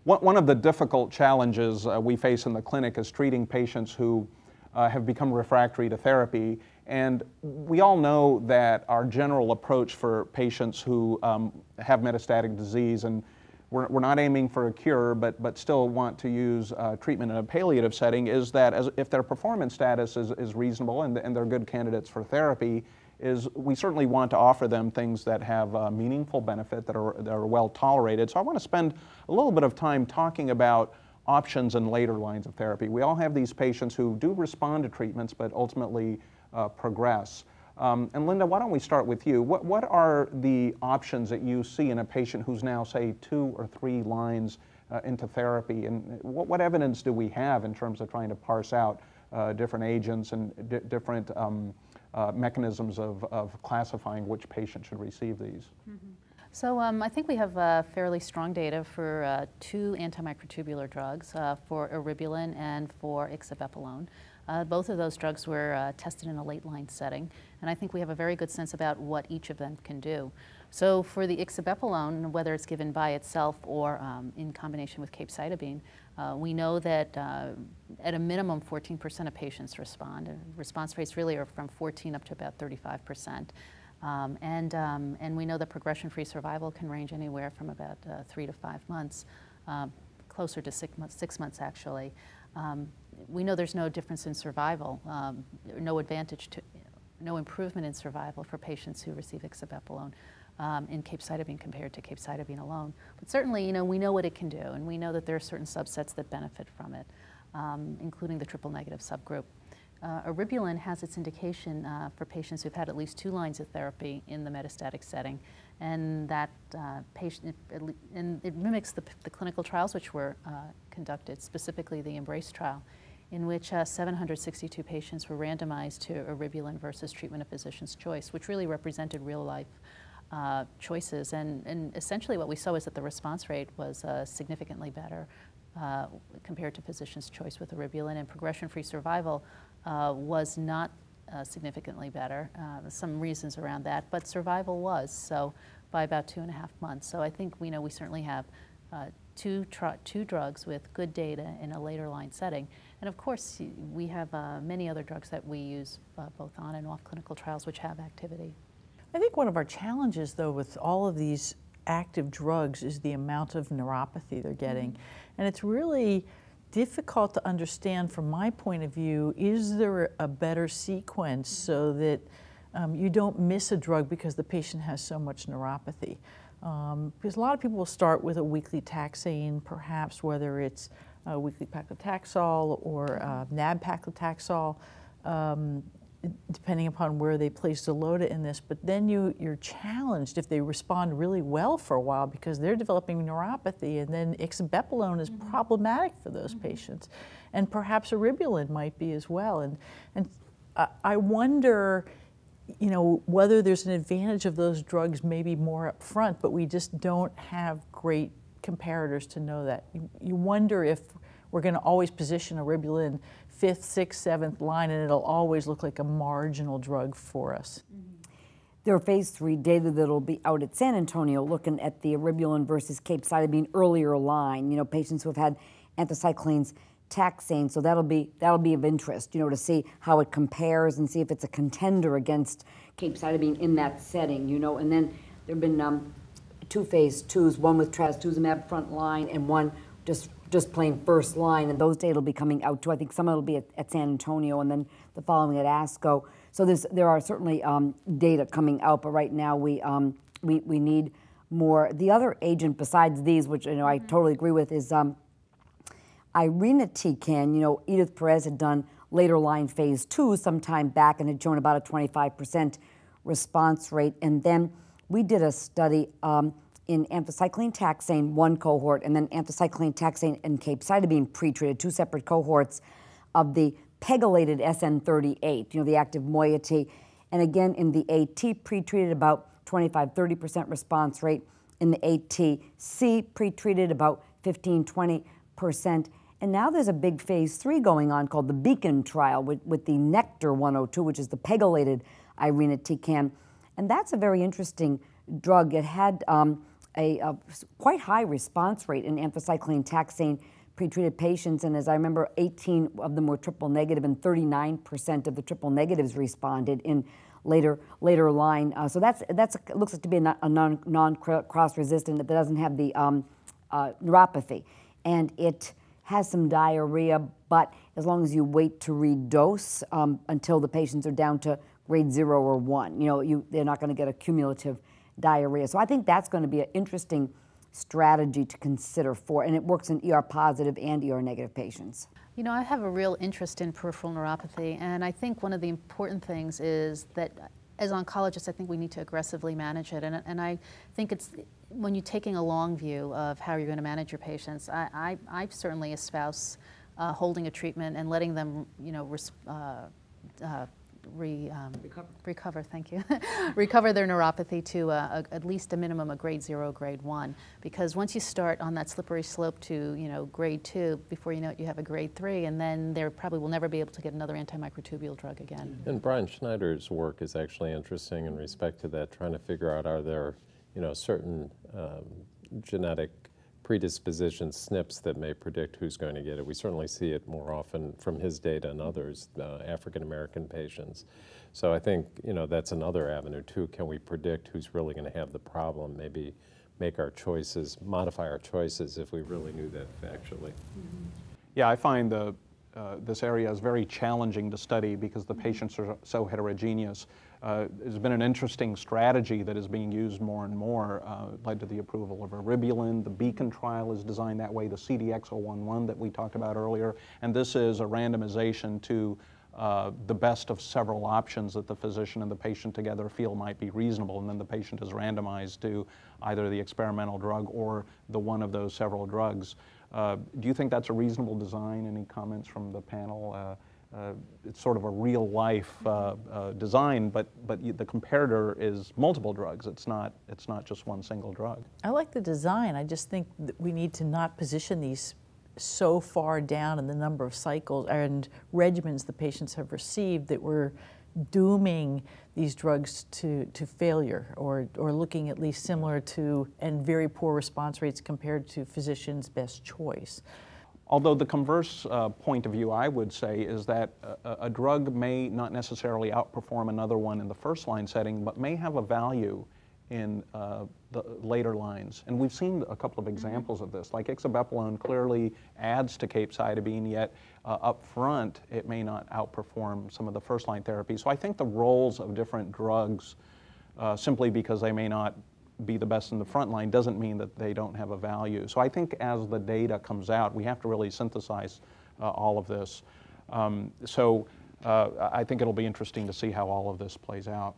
One of the difficult challenges we face in the clinic is treating patients who have become refractory to therapy. And we all know that our general approach for patients who have metastatic disease, and we're not aiming for a cure, but still want to use treatment in a palliative setting, is that if their performance status is reasonable and they're good candidates for therapy, is we certainly want to offer them things that have meaningful benefit, that are well tolerated. So I want to spend a little bit of time talking about options in later lines of therapy. We all have these patients who do respond to treatments but ultimately progress. And Linda, why don't we start with you? What are the options that you see in a patient who's now, say, 2 or 3 lines into therapy? And what evidence do we have in terms of trying to parse out different agents and different mechanisms of classifying which patient should receive these? Mm-hmm. So I think we have fairly strong data for 2 antimicrotubular drugs, for eribulin and for ixabebolone. Both of those drugs were tested in a late-line setting, and I think we have a very good sense about what each of them can do. So for the ixabebolone, whether it's given by itself or in combination with capecitabine, we know that at a minimum 14% of patients respond. Response rates really are from 14 up to about 35%. And we know that progression-free survival can range anywhere from about 3 to 5 months, closer to 6 months actually. We know there's no difference in survival, no improvement in survival for patients who receive ixabebolone in capecitabine compared to capecitabine alone. But certainly, we know what it can do, and we know that there are certain subsets that benefit from it, including the triple-negative subgroup. Eribulin has its indication for patients who've had at least 2 lines of therapy in the metastatic setting, and that it mimics the clinical trials which were conducted, specifically the EMBRACE trial, in which 762 patients were randomized to eribulin versus treatment of physician's choice, which really represented real-life choices. And essentially what we saw is that the response rate was significantly better compared to physician's choice with eribulin, and progression-free survival was not significantly better. Some reasons around that, but survival was, so by about 2.5 months. So I think we certainly have two drugs with good data in a later line setting. And of course, we have many other drugs that we use both on and off clinical trials which have activity. I think one of our challenges, though, with all of these active drugs is the amount of neuropathy they're getting. And it's really difficult to understand from my point of view, is there a better sequence so that you don't miss a drug because the patient has so much neuropathy? Because a lot of people will start with a weekly taxane, perhaps whether it's weekly paclitaxel or nab-paclitaxel, depending upon where they place Xeloda in this. But then you're challenged if they respond really well for a while because they're developing neuropathy, and then ixabebolone is problematic for those patients. And perhaps eribulin might be as well. And I wonder, whether there's an advantage of those drugs maybe more up front, but we just don't have great comparators to know that. You wonder if we're going to always position eribulin 5th, 6th, 7th line, and it'll always look like a marginal drug for us. There are phase 3 data that'll be out at San Antonio looking at the eribulin versus capecitabine earlier line, patients who have had anthracyclines, taxane, so that'll be of interest, to see how it compares and see if it's a contender against capecitabine in that setting, and then there have been 2 phase 2s, one with trastuzumab front line and one just plain first line, and those data will be coming out too. I think some of it will be at San Antonio and then the following at ASCO. So there are certainly data coming out, but right now we need more. The other agent besides these, which I totally agree with, is irinotecan. Edith Perez had done later line phase 2 sometime back and had shown about a 25% response rate, and then we did a study in anthracycline taxane, 1 cohort, and then anthracycline taxane and capecitabine pretreated, 2 separate cohorts of the pegylated SN38, the active moiety. And again, in the AT pretreated, about 25–30% response rate. In the ATC pretreated, about 15–20%. And now there's a big phase 3 going on called the Beacon trial with the Nectar 102, which is the pegylated irinotecan. And that's a very interesting drug. It had quite high response rate in anthracycline taxane pretreated patients, and as I remember, 18 of them were triple negative, and 39% of the triple negatives responded in later line. So that's looks like to be a non-cross resistant that doesn't have the neuropathy, and it has some diarrhea, but as long as you wait to redose until the patients are down to grade 0 or 1, they're not going to get a cumulative diarrhea. So I think that's going to be an interesting strategy to consider for, and it works in ER positive and ER negative patients. I have a real interest in peripheral neuropathy, and I think one of the important things is that as oncologists, I think we need to aggressively manage it, and I think it's when you're taking a long view of how you're going to manage your patients, I certainly espouse holding a treatment and letting them, recover. Thank you. Recover their neuropathy to at least a minimum of grade 0, grade 1. Because once you start on that slippery slope to grade 2, before you know it, you have a grade 3, and then they probably will never be able to get another antimicrotubule drug again. And Brian Schneider's work is actually interesting in respect to that, trying to figure out are there certain genetic predisposition SNPs that may predict who's going to get it. We certainly see it more often from his data and others, African American patients. So I think that's another avenue too. Can we predict who's really going to have the problem? Maybe make our choices, modify our choices if we really knew that factually. Mm-hmm. Yeah, I find this area is very challenging to study because the patients are so heterogeneous. There's been an interesting strategy that is being used more and more, led to the approval of eribulin. The Beacon trial is designed that way, the CDX-011 that we talked about earlier, and this is a randomization to the best of several options that the physician and the patient together feel might be reasonable, and then the patient is randomized to either the experimental drug or the one of those several drugs. Do you think that's a reasonable design? Any comments from the panel? It's sort of a real-life design, but the comparator is multiple drugs. It's not just one single drug. I like the design. I just think that we need to not position these so far down in the number of cycles and regimens the patients have received that we're dooming these drugs to failure, or looking at least similar to and very poor response rates compared to physician's best choice. Although the converse point of view, I would say, is that a drug may not necessarily outperform another one in the first-line setting, but may have a value in the later lines. And we've seen a couple of examples of this. Like ixabepilone clearly adds to capecitabine, yet up front it may not outperform some of the first-line therapies. So I think the roles of different drugs, simply because they may not be the best in the front line, doesn't mean that they don't have a value. So I think as the data comes out, we have to really synthesize all of this. I think it'll be interesting to see how all of this plays out.